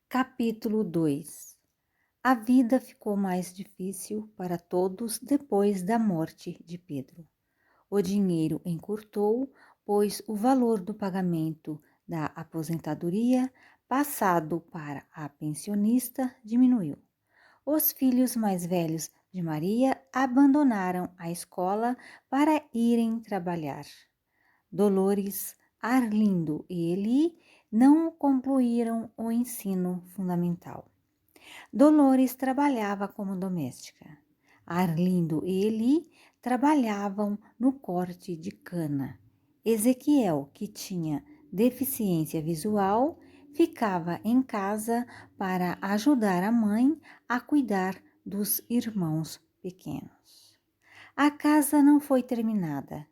Capítulo 2. A vida ficou mais difícil para todos depois da morte de Pedro. O dinheiro encurtou, pois o valor do pagamento da aposentadoria passado para a pensionista diminuiu. Os filhos mais velhos de Maria abandonaram a escola para irem trabalhar. Dolores, Arlindo e Eli não concluíram o ensino fundamental. Dolores trabalhava como doméstica. Arlindo e Eli trabalhavam no corte de cana. Ezequiel, que tinha deficiência visual, ficava em casa para ajudar a mãe a cuidar dos irmãos pequenos. A casa não foi terminada.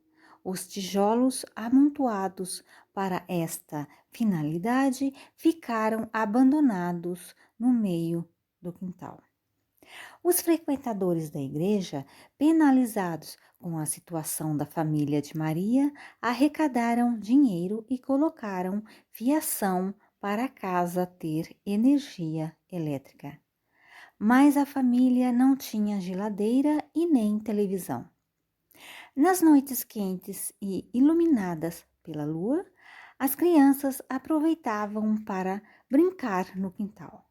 Os tijolos amontoados para esta finalidade ficaram abandonados no meio do quintal. Os frequentadores da igreja, penalizados com a situação da família de Maria, arrecadaram dinheiro e colocaram fiação para a casa ter energia elétrica. Mas a família não tinha geladeira e nem televisão. Nas noites quentes e iluminadas pela lua, as crianças aproveitavam para brincar no quintal.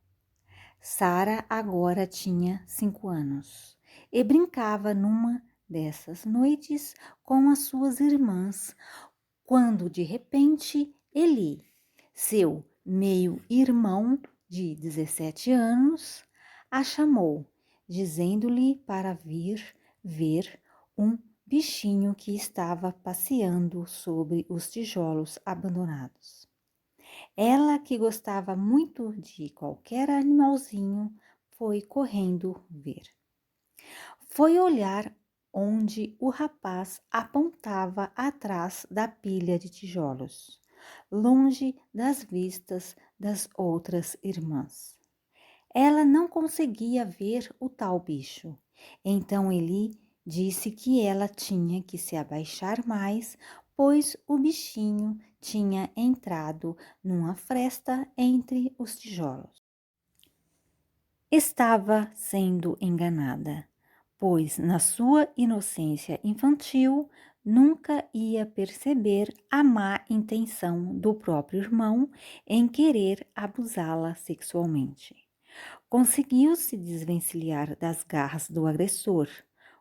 Sara agora tinha 5 anos e brincava numa dessas noites com as suas irmãs, quando de repente Eli, seu meio-irmão de 17 anos, a chamou, dizendo-lhe para vir ver um bichinho que estava passeando sobre os tijolos abandonados. Ela, que gostava muito de qualquer animalzinho, foi correndo ver. Foi olhar onde o rapaz apontava atrás da pilha de tijolos, longe das vistas das outras irmãs. Ela não conseguia ver o tal bicho. Então Eli disse que ela tinha que se abaixar mais, pois o bichinho tinha entrado numa fresta entre os tijolos. Estava sendo enganada, pois na sua inocência infantil nunca ia perceber a má intenção do próprio irmão em querer abusá-la sexualmente. Conseguiu se desvencilhar das garras do agressor.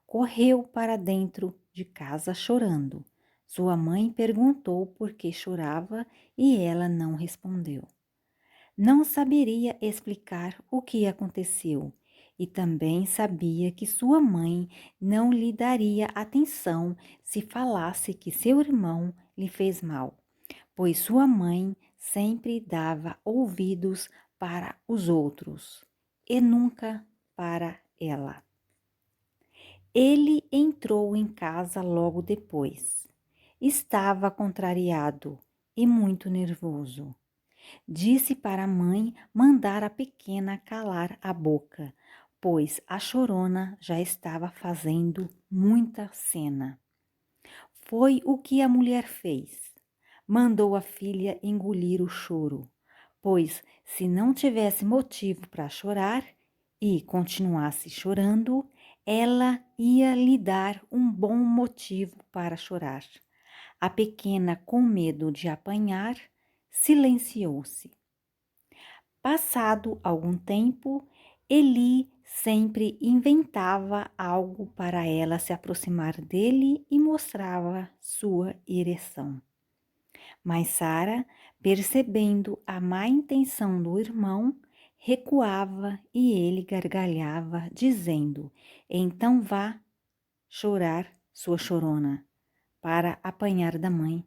Correu para dentro de casa chorando. Sua mãe perguntou por que chorava e ela não respondeu. Não saberia explicar o que aconteceu e também sabia que sua mãe não lhe daria atenção se falasse que seu irmão lhe fez mal, pois sua mãe sempre dava ouvidos para os outros e nunca para ela. Ele entrou em casa logo depois. Estava contrariado e muito nervoso. Disse para a mãe mandar a pequena calar a boca, pois a chorona já estava fazendo muita cena. Foi o que a mulher fez. Mandou a filha engolir o choro, pois se não tivesse motivo para chorar e continuasse chorando, ela ia lhe dar um bom motivo para chorar. A pequena, com medo de apanhar, silenciou-se. Passado algum tempo, Eli sempre inventava algo para ela se aproximar dele e mostrava sua ereção. Mas Sara, percebendo a má intenção do irmão, recuava e ele gargalhava, dizendo: então vá chorar, sua chorona, para apanhar da mãe.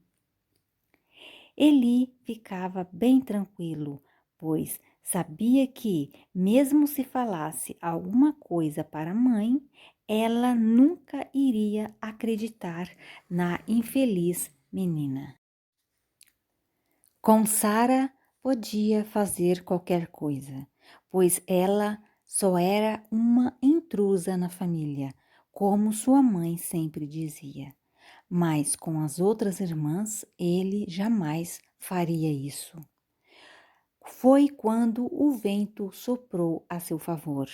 Eli ficava bem tranquilo, pois sabia que, mesmo se falasse alguma coisa para a mãe, ela nunca iria acreditar na infeliz menina. Com Sara podia fazer qualquer coisa, pois ela só era uma intrusa na família, como sua mãe sempre dizia. Mas com as outras irmãs ele jamais faria isso. Foi quando o vento soprou a seu favor.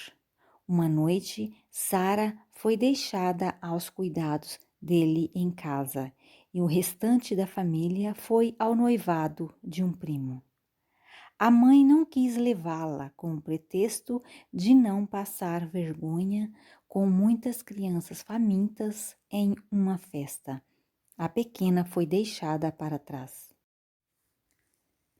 Uma noite, Sara foi deixada aos cuidados dele em casa e o restante da família foi ao noivado de um primo. A mãe não quis levá-la com o pretexto de não passar vergonha com muitas crianças famintas em uma festa. A pequena foi deixada para trás.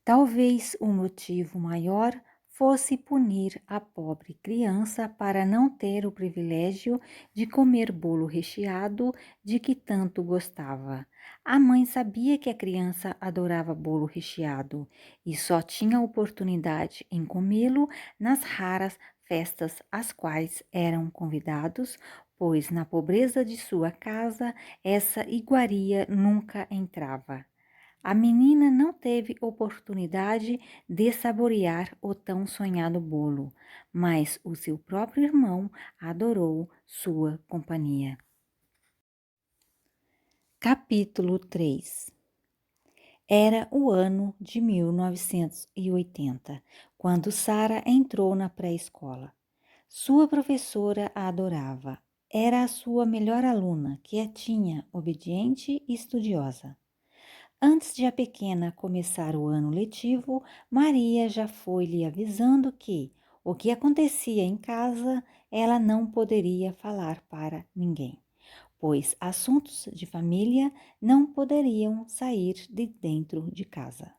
Talvez o motivo maior fosse punir a pobre criança para não ter o privilégio de comer bolo recheado de que tanto gostava. A mãe sabia que a criança adorava bolo recheado e só tinha oportunidade em comê-lo nas raras festas às quais eram convidados, pois na pobreza de sua casa essa iguaria nunca entrava. A menina não teve oportunidade de saborear o tão sonhado bolo, mas o seu próprio irmão adorou sua companhia. Capítulo 3. Era o ano de 1980, quando Sara entrou na pré-escola. Sua professora a adorava. Era a sua melhor aluna, quietinha, obediente e estudiosa. Antes de a pequena começar o ano letivo, Maria já foi lhe avisando que o que acontecia em casa ela não poderia falar para ninguém, pois assuntos de família não poderiam sair de dentro de casa.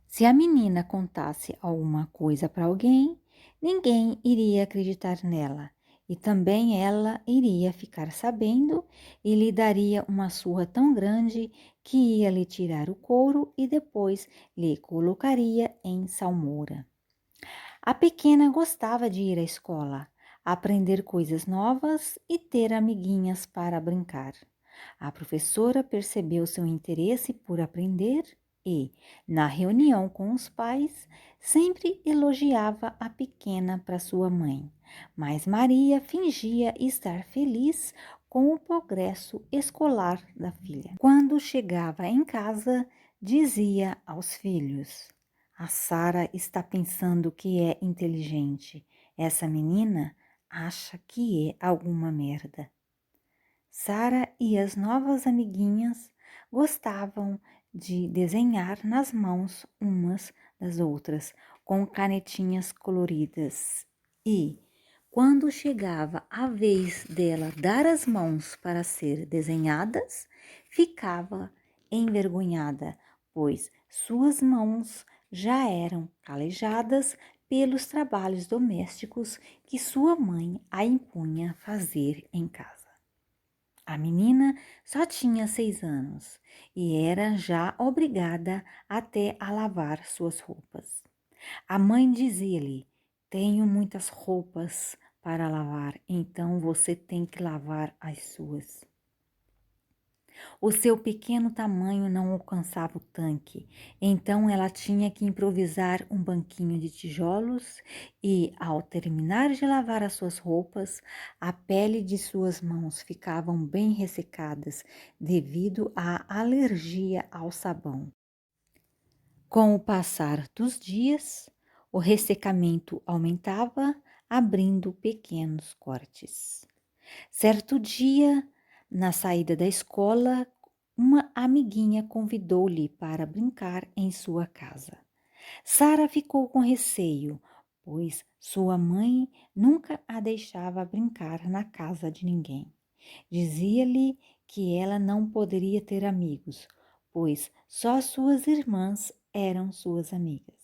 Se a menina contasse alguma coisa para alguém, ninguém iria acreditar nela, e também ela iria ficar sabendo e lhe daria uma surra tão grande que ia lhe tirar o couro e depois lhe colocaria em salmoura. A pequena gostava de ir à escola, aprender coisas novas e ter amiguinhas para brincar. A professora percebeu seu interesse por aprender e, na reunião com os pais, sempre elogiava a pequena para sua mãe. Mas Maria fingia estar feliz com o progresso escolar da filha. Quando chegava em casa, dizia aos filhos: a Sara está pensando que é inteligente. Essa menina acha que é alguma merda. Sara e as novas amiguinhas gostavam de desenhar nas mãos umas das outras com canetinhas coloridas e, quando chegava a vez dela dar as mãos para ser desenhadas, ficava envergonhada, pois suas mãos já eram calejadas pelos trabalhos domésticos que sua mãe a impunha fazer em casa. A menina só tinha 6 anos e era já obrigada até a lavar suas roupas. A mãe dizia-lhe: tenho muitas roupas para lavar, então você tem que lavar as suas. O seu pequeno tamanho não alcançava o tanque, então ela tinha que improvisar um banquinho de tijolos e, ao terminar de lavar as suas roupas, a pele de suas mãos ficavam bem ressecadas devido à alergia ao sabão. Com o passar dos dias, o ressecamento aumentava, abrindo pequenos cortes. Certo dia, na saída da escola, uma amiguinha convidou-lhe para brincar em sua casa. Sara ficou com receio, pois sua mãe nunca a deixava brincar na casa de ninguém. Dizia-lhe que ela não poderia ter amigos, pois só suas irmãs eram suas amigas.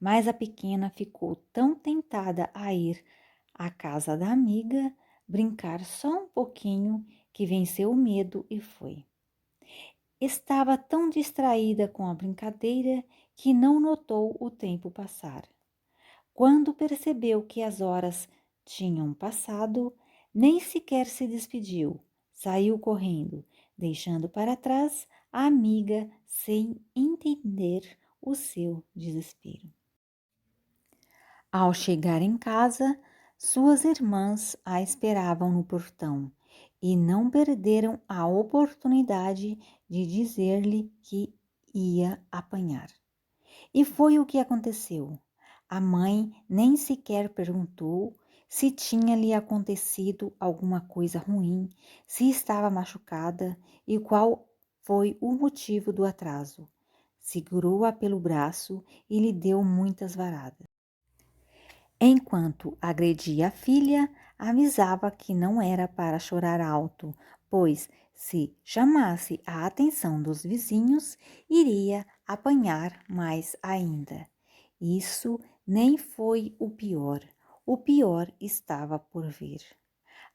Mas a pequena ficou tão tentada a ir à casa da amiga, brincar só um pouquinho, que venceu o medo e foi. Estava tão distraída com a brincadeira que não notou o tempo passar. Quando percebeu que as horas tinham passado, nem sequer se despediu. Saiu correndo, deixando para trás a amiga sem entender o seu desespero. Ao chegar em casa, suas irmãs a esperavam no portão e não perderam a oportunidade de dizer-lhe que ia apanhar. E foi o que aconteceu. A mãe nem sequer perguntou se tinha lhe acontecido alguma coisa ruim, se estava machucada e qual foi o motivo do atraso. Segurou-a pelo braço e lhe deu muitas varadas. Enquanto agredia a filha, avisava que não era para chorar alto, pois, se chamasse a atenção dos vizinhos, iria apanhar mais ainda. Isso nem foi o pior estava por vir.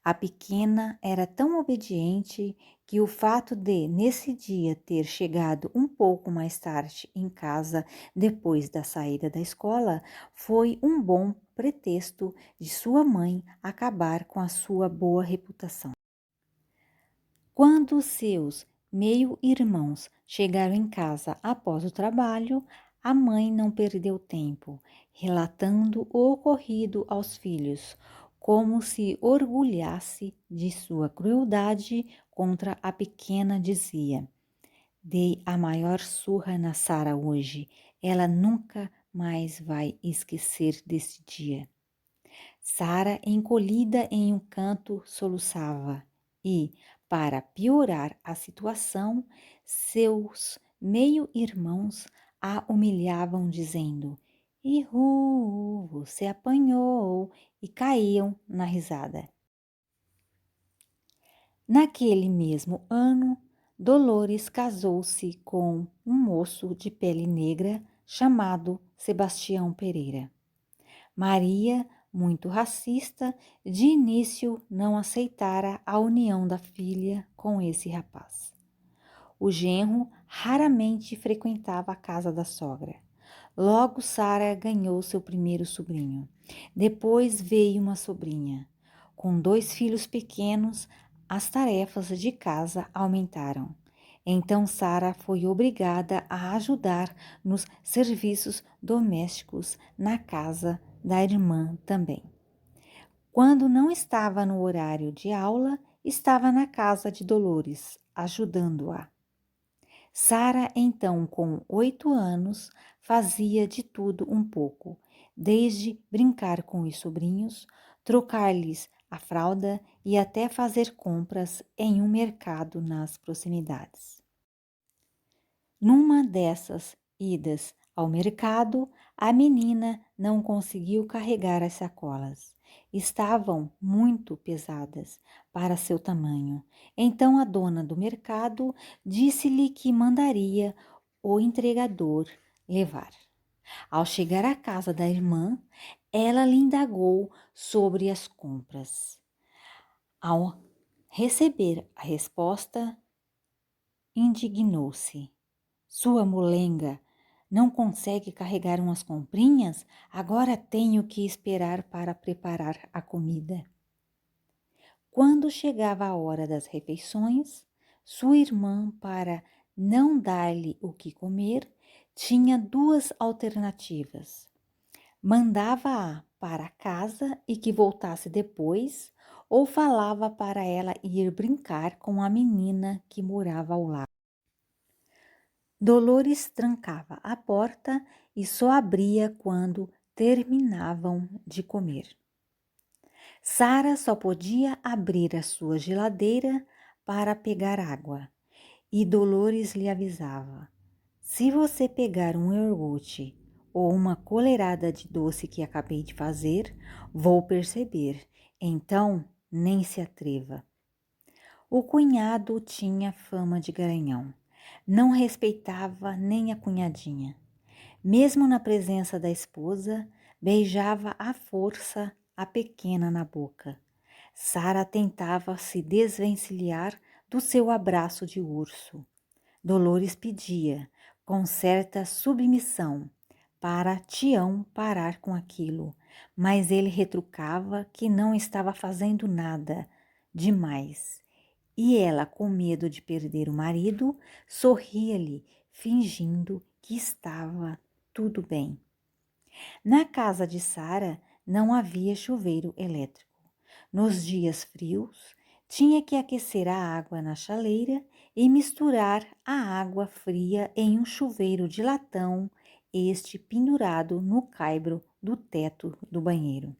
A pequena era tão obediente que o fato de, nesse dia, ter chegado um pouco mais tarde em casa depois da saída da escola foi um bom pretexto de sua mãe acabar com a sua boa reputação. Quando seus meio-irmãos chegaram em casa após o trabalho, a mãe não perdeu tempo, relatando o ocorrido aos filhos, como se orgulhasse de sua crueldade contra a pequena, dizia: Dei a maior surra na Sara hoje, ela nunca mais vai esquecer desse dia. Sara, encolhida em um canto, soluçava e, para piorar a situação, seus meio-irmãos a humilhavam dizendo: Ihu, você apanhou, e caíam na risada. Naquele mesmo ano, Dolores casou-se com um moço de pele negra chamado Sebastião Pereira. Maria, muito racista, de início não aceitara a união da filha com esse rapaz. O genro raramente frequentava a casa da sogra. Logo Sara ganhou seu primeiro sobrinho. Depois veio uma sobrinha. Com 2 filhos pequenos, as tarefas de casa aumentaram. Então Sara foi obrigada a ajudar nos serviços domésticos na casa da irmã também. Quando não estava no horário de aula, estava na casa de Dolores, ajudando-a. Sara, então, com 8 anos, fazia de tudo um pouco, desde brincar com os sobrinhos, trocar-lhes a fralda e até fazer compras em um mercado nas proximidades. Numa dessas idas ao mercado, a menina não conseguiu carregar as sacolas. Estavam muito pesadas para seu tamanho. Então a dona do mercado disse-lhe que mandaria o entregador levar. Ao chegar à casa da irmã, ela lhe indagou sobre as compras. Ao receber a resposta, indignou-se. Sua molenga não consegue carregar umas comprinhas? Agora tenho que esperar para preparar a comida. Quando chegava a hora das refeições, sua irmã, para não dar-lhe o que comer, tinha 2 alternativas. Mandava-a para casa e que voltasse depois, ou falava para ela ir brincar com a menina que morava ao lado. Dolores trancava a porta e só abria quando terminavam de comer. Sara só podia abrir a sua geladeira para pegar água, e Dolores lhe avisava: se você pegar um iogurte ou uma colherada de doce que acabei de fazer, vou perceber, então nem se atreva. O cunhado tinha fama de garanhão. Não respeitava nem a cunhadinha. Mesmo na presença da esposa, beijava à força a pequena na boca. Sara tentava se desvencilhar do seu abraço de urso. Dolores pedia, com certa submissão, para Tião parar com aquilo, mas ele retrucava que não estava fazendo nada demais. E ela, com medo de perder o marido, sorria-lhe, fingindo que estava tudo bem. Na casa de Sara não havia chuveiro elétrico. Nos dias frios, tinha que aquecer a água na chaleira e misturar a água fria em um chuveiro de latão este pendurado no caibro do teto do banheiro.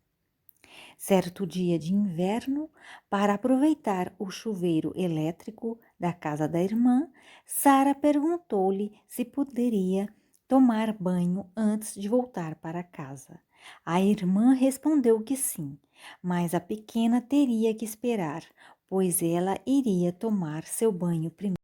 Certo dia de inverno, para aproveitar o chuveiro elétrico da casa da irmã, Sara perguntou-lhe se poderia tomar banho antes de voltar para casa. A irmã respondeu que sim, mas a pequena teria que esperar, pois ela iria tomar seu banho primeiro.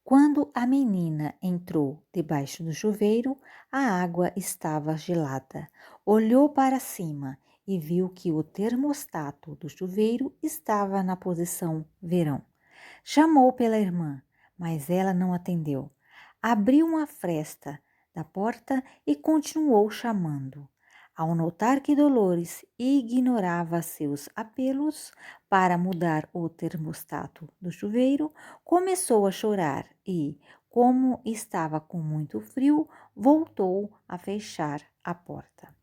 Quando a menina entrou debaixo do chuveiro, a água estava gelada. Olhou para cima e viu que o termostato do chuveiro estava na posição verão. Chamou pela irmã, mas ela não atendeu. Abriu uma fresta da porta e continuou chamando. Ao notar que Dolores ignorava seus apelos para mudar o termostato do chuveiro, começou a chorar e, como estava com muito frio, voltou a fechar a porta.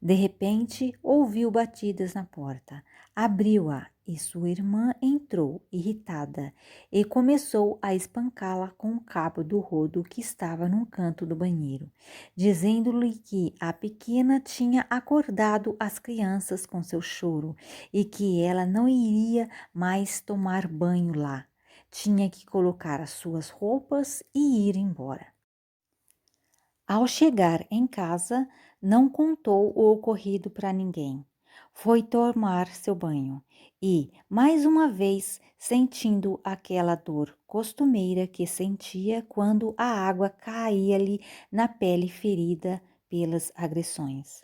De repente, ouviu batidas na porta. Abriu-a e sua irmã entrou, irritada, e começou a espancá-la com o cabo do rodo que estava num canto do banheiro, dizendo-lhe que a pequena tinha acordado as crianças com seu choro e que ela não iria mais tomar banho lá. Tinha que colocar as suas roupas e ir embora. Ao chegar em casa, não contou o ocorrido para ninguém. Foi tomar seu banho e, mais uma vez, sentindo aquela dor costumeira que sentia quando a água caía-lhe na pele ferida pelas agressões.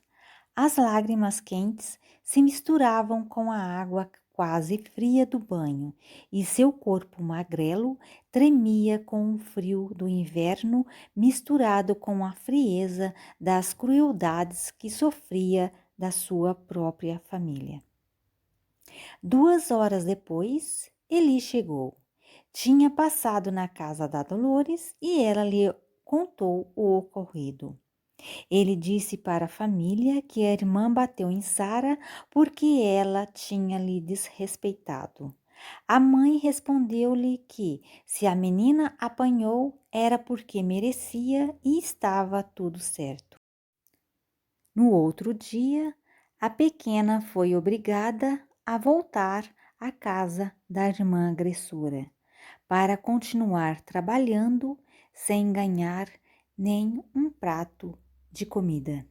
As lágrimas quentes se misturavam com a água quase fria do banho e seu corpo magrelo tremia com o frio do inverno misturado com a frieza das crueldades que sofria da sua própria família. 2 horas depois, Eli chegou. Tinha passado na casa da Dolores e ela lhe contou o ocorrido. Ele disse para a família que a irmã bateu em Sara porque ela tinha lhe desrespeitado. A mãe respondeu-lhe que, se a menina apanhou, era porque merecia e estava tudo certo. No outro dia, a pequena foi obrigada a voltar à casa da irmã agressora para continuar trabalhando sem ganhar nem um prato de comida.